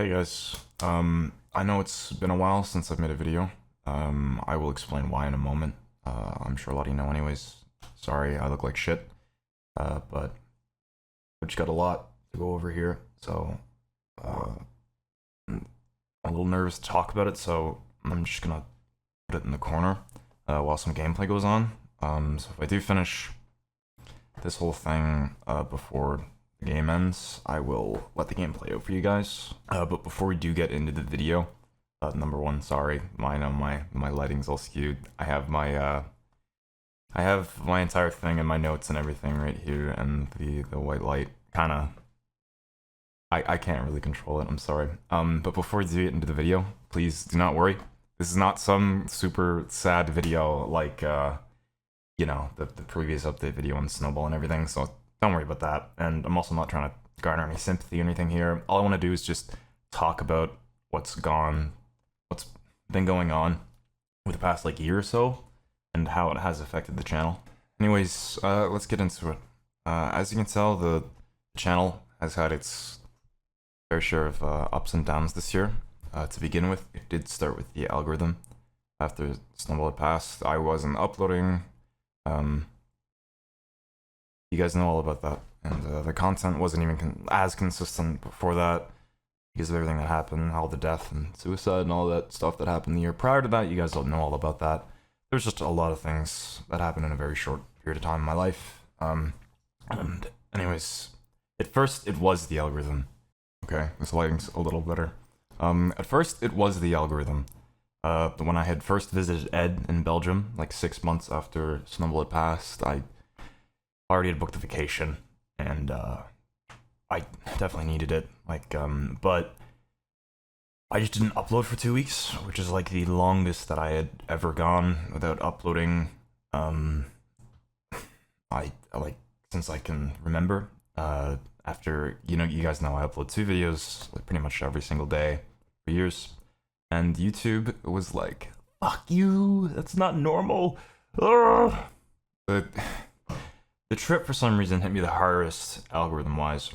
Hey guys, I know it's been a while since I've made a video. I will explain why in a moment. I'm sure a lot of you know anyways. Sorry, I look like shit. But I've just got a lot to go over here, so I'm a little nervous to talk about it, so I'm just gonna put it in the corner while some gameplay goes on. So if I do finish this whole thing before the game ends, I will let the game play out for you guys. But before we do get into the video, number one, sorry, I know my lighting's all skewed. I have my entire thing and my notes and everything right here, and the white light kind of I can't really control it. I'm sorry. But before we do get into the video, please do not worry. This is not some super sad video like you know, the previous update video on Snowball and everything, so don't worry about that. And I'm also not trying to garner any sympathy or anything here. All I want to do is just talk about what's been going on with the past like year or so, and how it has affected the channel. Anyways, let's get into it. As you can tell, the channel has had its fair share of ups and downs this year. To begin with, it did start with the algorithm. After Snowball had passed, I wasn't uploading. You guys know all about that, and the content wasn't even as consistent before that because of everything that happened, all the death and suicide and all that stuff that happened the year prior to that. You guys don't know all about that. There's just a lot of things that happened in a very short period of time in my life. And anyways, at first it was the algorithm. Okay, this lighting's a little better. At first it was the algorithm. When I had first visited Ed in Belgium, like 6 months after Snowball had passed, I already had booked the vacation, and I definitely needed it. But I just didn't upload for 2 weeks, which is like the longest that I had ever gone without uploading. Since I can remember. After you guys know I upload 2 videos like pretty much every single day for years. And YouTube was like, fuck you, that's not normal. Ugh. The trip, for some reason, hit me the hardest algorithm-wise.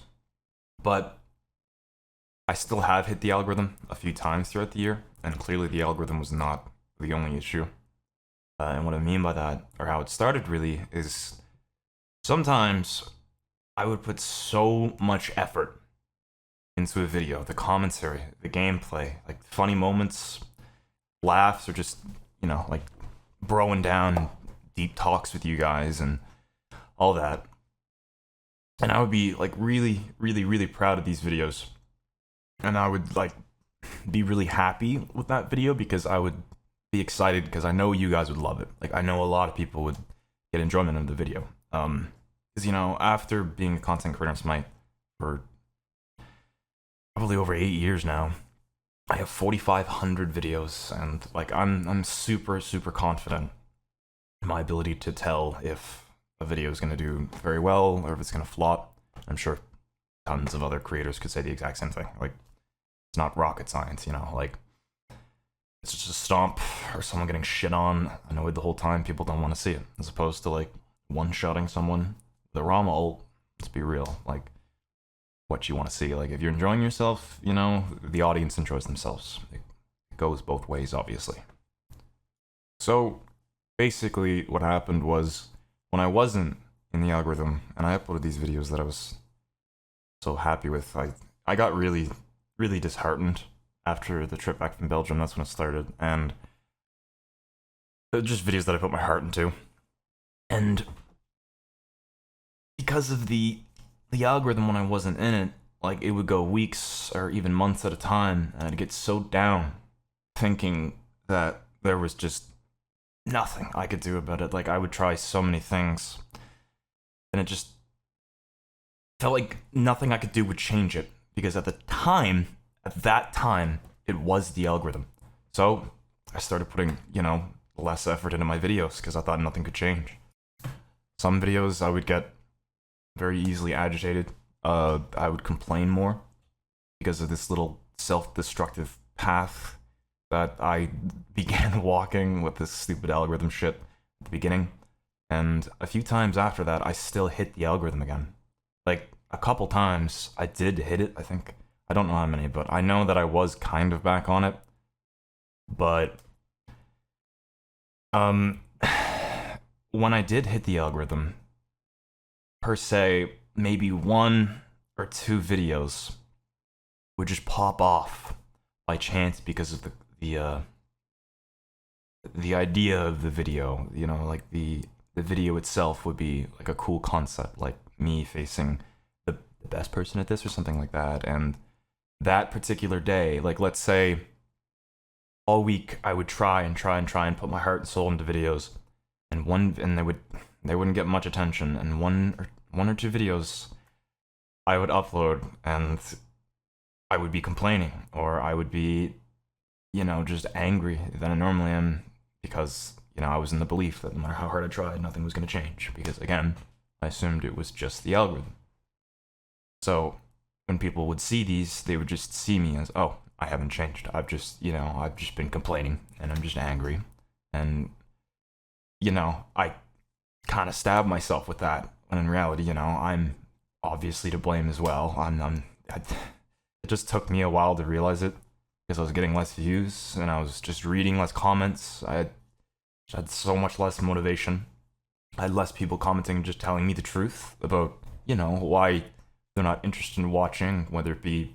But I still have hit the algorithm a few times throughout the year, and clearly the algorithm was not the only issue. And what I mean by that, or how it started really, is sometimes I would put so much effort into a video, the commentary, the gameplay, like funny moments, laughs, or just, like broing down deep talks with you guys and all that. And I would be like really, really, really proud of these videos. And I would like be really happy with that video because I would be excited because I know you guys would love it. Like I know a lot of people would get enjoyment out of the video. Because after being a content creator on Smite for probably over 8 years now, I have 4,500 videos, and like I'm super, super confident in my ability to tell if a video is going to do very well or if it's going to flop. I'm sure tons of other creators could say the exact same thing. Like, it's not rocket science, like it's just a stomp or someone getting shit on annoyed the whole time. People don't want to see it, as opposed to like one-shotting someone. The Rama ult, let's be real, like what you want to see. Like if you're enjoying yourself, the audience enjoys themselves. It goes both ways, obviously. So basically what happened was, when I wasn't in the algorithm and I uploaded these videos that I was so happy with, I got really, really disheartened after the trip back from Belgium. That's when it started, and they're just videos that I put my heart into. And because of the algorithm, when I wasn't in it, like it would go weeks or even months at a time, and I'd get so down thinking that there was just nothing I could do about it. Like I would try so many things, and it just felt like nothing I could do would change it, because at that time, it was the algorithm. So I started putting, less effort into my videos because I thought nothing could change. Some videos I would get very easily agitated. I would complain more because of this little self-destructive path that I began walking with this stupid algorithm shit at the beginning. And a few times after that, I still hit the algorithm again. Like, a couple times I did hit it, I think. I don't know how many, but I know that I was kind of back on it. But um when I did hit the algorithm, per se, maybe 1 or 2 videos would just pop off by chance because of the idea of the video. You know, like the video itself would be like a cool concept, like me facing the best person at this or something like that. And that particular day, like let's say all week I would try and put my heart and soul into videos, and they wouldn't get much attention, and 1 or 2 videos I would upload and I would be complaining, or I would be, just angry than I normally am, because, I was in the belief that no matter how hard I tried, nothing was going to change, because again, I assumed it was just the algorithm. So when people would see these, they would just see me as, oh, I haven't changed. I've just been complaining and I'm just angry. And, I kind of stab myself with that, when in reality, I'm obviously to blame as well. It just took me a while to realize it, because I was getting less views and I was just reading less comments. I had so much less motivation. I had less people commenting, just telling me the truth about, why they're not interested in watching, whether it be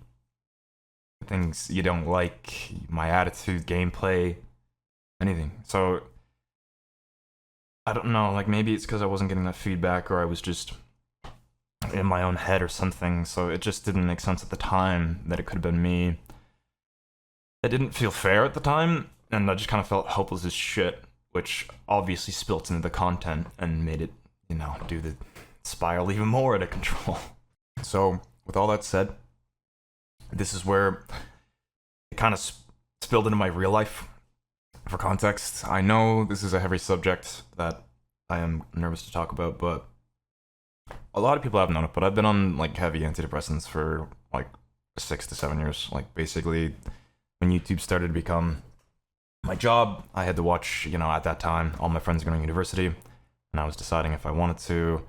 things you don't like, my attitude, gameplay, anything. So I don't know, like maybe it's because I wasn't getting that feedback, or I was just in my own head or something, so it just didn't make sense at the time that it could have been me. It didn't feel fair at the time, and I just kind of felt hopeless as shit, which obviously spilt into the content and made it, do the spiral even more out of control. So, with all that said, this is where it kind of spilled into my real life. For context, I know this is a heavy subject that I am nervous to talk about, but a lot of people haven't known it, but I've been on like heavy antidepressants for like 6 to 7 years. Like basically, when YouTube started to become my job, I had to watch, at that time, all my friends going to university, and I was deciding if I wanted to.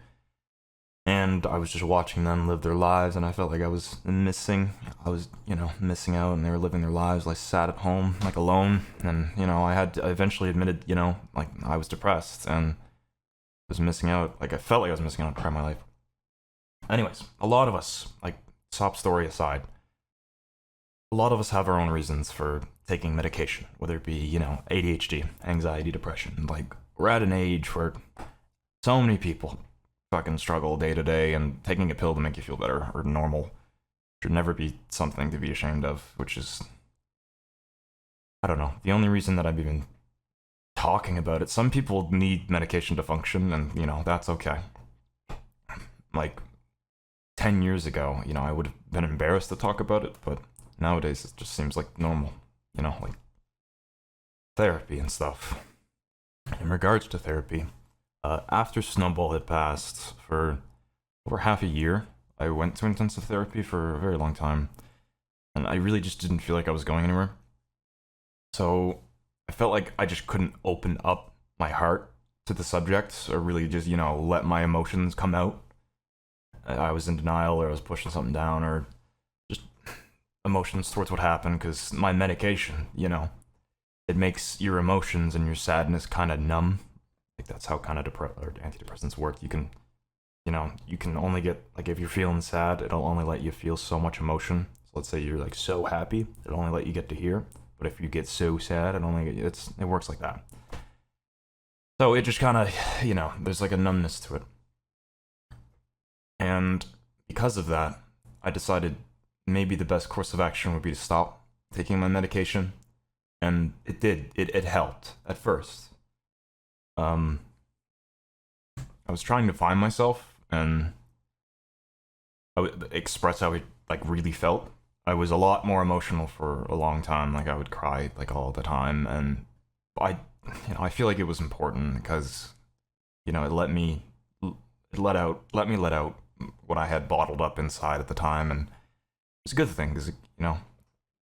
And I was just watching them live their lives, and I felt like I was missing. I was, missing out, and they were living their lives. I sat at home, like, alone, and, I eventually admitted, like, I was depressed, and was missing out. Like, I felt like I was missing out on part of my life. Anyways, a lot of us, like, sob story aside, a lot of us have our own reasons for taking medication, whether it be, ADHD, anxiety, depression. Like, we're at an age where so many people fucking struggle day to day, and taking a pill to make you feel better or normal should never be something to be ashamed of, which is, I don't know, the only reason that I'm even talking about it. Some people need medication to function, and, that's okay. Like, 10 years ago, I would have been embarrassed to talk about it, but nowadays it just seems like normal, like therapy and stuff. In regards to therapy, after Snowball had passed for over half a year, I went to intensive therapy for a very long time, and I really just didn't feel like I was going anywhere. So I felt like I just couldn't open up my heart to the subject, or really just, let my emotions come out. I was in denial, or I was pushing something down, or just emotions towards what happened, because my medication, it makes your emotions and your sadness kind of numb. Like, that's how kind of antidepressants work. You can, you can only get, like, if you're feeling sad, it'll only let you feel so much emotion. So let's say you're like so happy, it'll only let you get to here. But if you get so sad, it works like that. So it just kind of, there's like a numbness to it. And because of that, I decided maybe the best course of action would be to stop taking my medication. And it did. It helped at first. I was trying to find myself, and I would express how it like really felt. I was a lot more emotional for a long time. Like, I would cry like all the time, and I feel like it was important, because it let me let out what I had bottled up inside at the time, and it's a good thing, because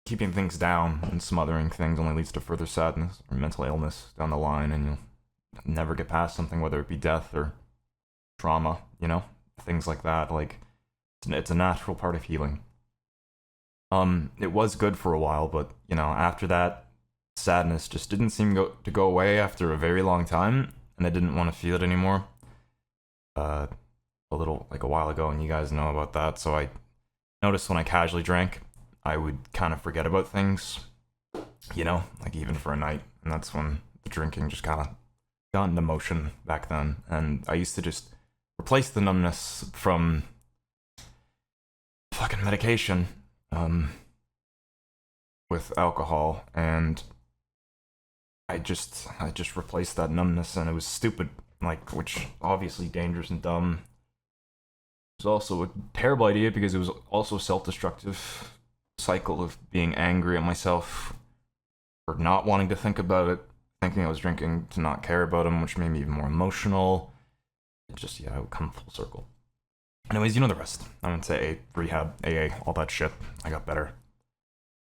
keeping things down and smothering things only leads to further sadness or mental illness down the line, and you'll never get past something, whether it be death or trauma, things like that. Like, it's a natural part of healing. It was good for a while, but you know, after that, sadness just didn't seem to go away after a very long time, and I didn't want to feel it anymore. Uh, a little like a while ago, and you guys know about that. So I noticed when I casually drank, I would kind of forget about things, you know, like even for a night, and that's when the drinking just kind of got into motion back then. And I used to just replace the numbness from fucking medication with alcohol, and I just replaced that numbness, and it was stupid, like, which obviously dangerous and dumb. It was also a terrible idea because it was also a self-destructive cycle of being angry at myself for not wanting to think about it, thinking I was drinking to not care about him, which made me even more emotional. It just, yeah, it would come full circle. Anyways, you know the rest. I went to rehab, AA, all that shit. I got better.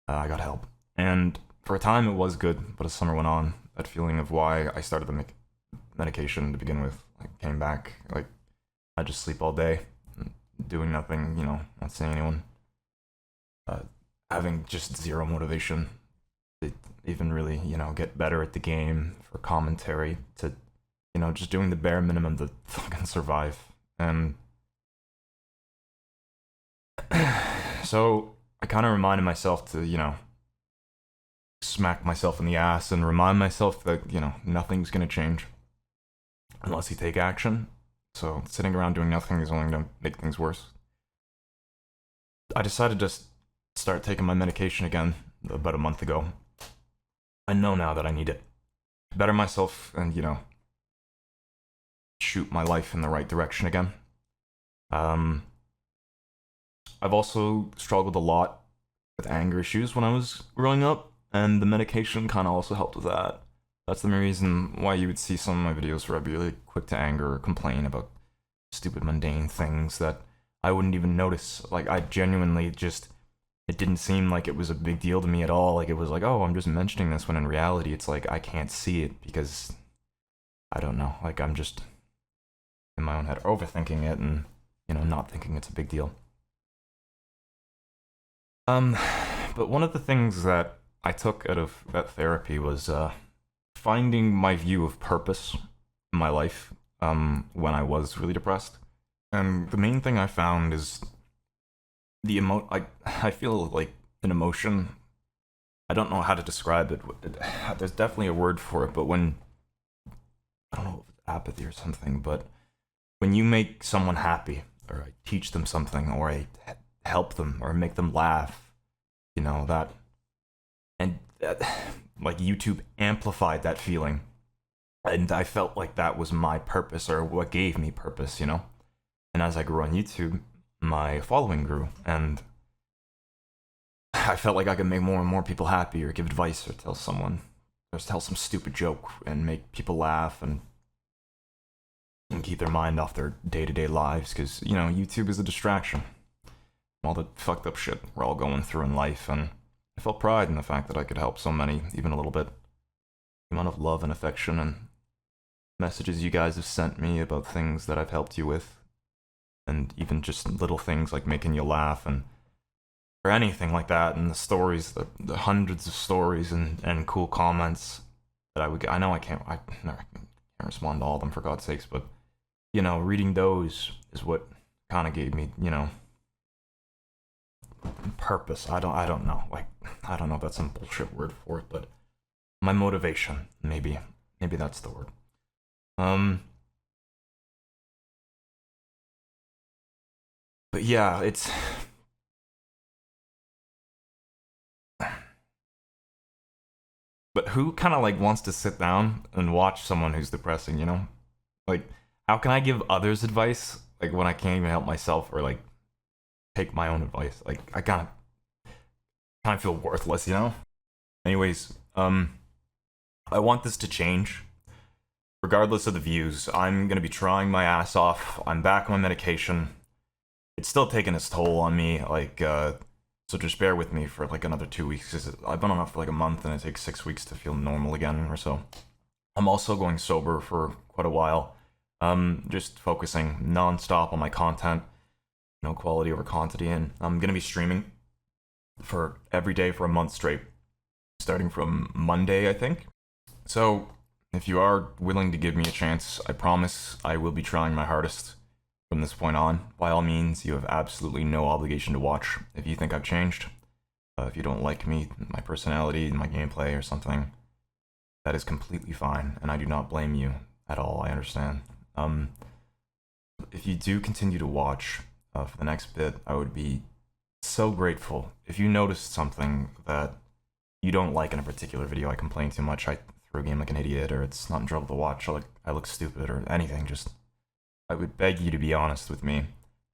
I got help. And for a time it was good, but as summer went on, that feeling of why I started the medication to begin with, like, came back. Like, I just sleep all day, doing nothing, you know, not seeing anyone. Having just zero motivation to even really, you know, get better at the game, for commentary, to, you know, just doing the bare minimum to fucking survive. And so I kind of reminded myself to, you know, smack myself in the ass and remind myself that, you know, nothing's gonna change unless you take action. So sitting around doing nothing is only gonna make things worse. I decided to start taking my medication again about a month ago. I know now that I need it to better myself and, you know, shoot my life in the right direction again. I've also struggled a lot with anger issues when I was growing up, and the medication kind of also helped with that. That's the main reason why you would see some of my videos where I'd be really quick to anger or complain about stupid mundane things that I wouldn't even notice. Like, I genuinely just, it didn't seem like it was a big deal to me at all. Like, it was like, oh, I'm just mentioning this, when in reality it's like I can't see it because, I don't know, like, I'm just in my own head overthinking it and, you know, not thinking it's a big deal. But one of the things that I took out of that therapy was finding my view of purpose in my life when I was really depressed. And the main thing I found is the I feel like an emotion. I don't know how to describe it. There's definitely a word for it, but when, I don't know if it's apathy or something, but when you make someone happy, or I teach them something, or I help them, or make them laugh, you know, that, and that, like, YouTube amplified that feeling, and I felt like that was my purpose, or what gave me purpose, you know. And as I grew on YouTube, my following grew, and I felt like I could make more and more people happy, or give advice, or tell someone, or tell some stupid joke and make people laugh and keep their mind off their day-to-day lives, because, you know, YouTube is a distraction. All the fucked up shit we're all going through in life, and I felt pride in the fact that I could help so many, even a little bit. The amount of love and affection and messages you guys have sent me about things that I've helped you with, and even just little things like making you laugh, and or anything like that, and the stories, the hundreds of stories and cool comments that I would get. I know I can't respond to all of them, for God's sakes, but, you know, reading those is what kind of gave me, you know, purpose. I don't know. Like, I don't know if that's some bullshit word for it, but my motivation, maybe that's the word. But yeah, it's, but who kind of like wants to sit down and watch someone who's depressing, you know? Like, how can I give others advice, like, when I can't even help myself, or like take my own advice? Like, I kind of feel worthless, you know? Anyways, I want this to change. Regardless of the views, I'm gonna be trying my ass off. I'm back on medication. It's still taking its toll on me, like, so just bear with me for like another 2 weeks, because I've been on it for like a month, and it takes 6 weeks to feel normal again, or so. I'm also going sober for quite a while. Just focusing non-stop on my content, no quality over quantity, and I'm gonna be streaming for every day for a month straight, starting from Monday, I think. So, if you are willing to give me a chance, I promise I will be trying my hardest from this point on. By all means, you have absolutely no obligation to watch. If you think I've changed, if you don't like me, my personality, my gameplay, or something, that is completely fine, and I do not blame you at all. I understand. If you do continue to watch for the next bit, I would be so grateful. If you noticed something that you don't like in a particular video, I complain too much, I throw a game like an idiot, or it's not enjoyable to watch, or like I look stupid, or anything, just I would beg you to be honest with me,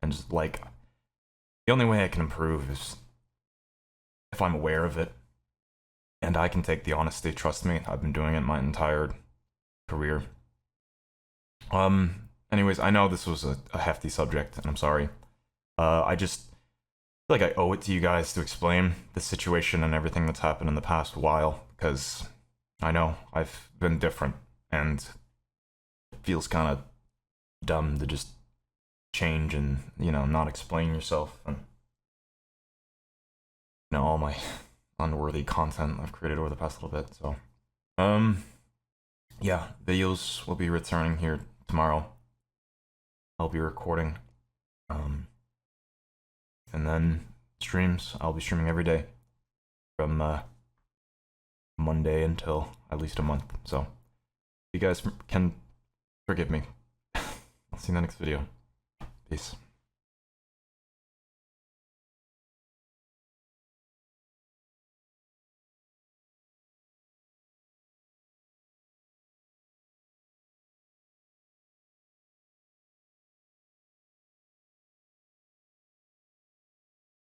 and just like, the only way I can improve is if I'm aware of it, and I can take the honesty, trust me, I've been doing it my entire career. Anyways, I know this was a hefty subject, and I'm sorry. I just feel like I owe it to you guys to explain the situation and everything that's happened in the past while, because I know I've been different, and it feels kind of dumb to just change and, you know, not explain yourself, and, you know, all my unworthy content I've created over the past little bit, so. Yeah, videos will be returning here tomorrow. I'll be recording. And then streams, I'll be streaming every day from Monday until at least a month. So you guys can forgive me. I'll see you in the next video. Peace.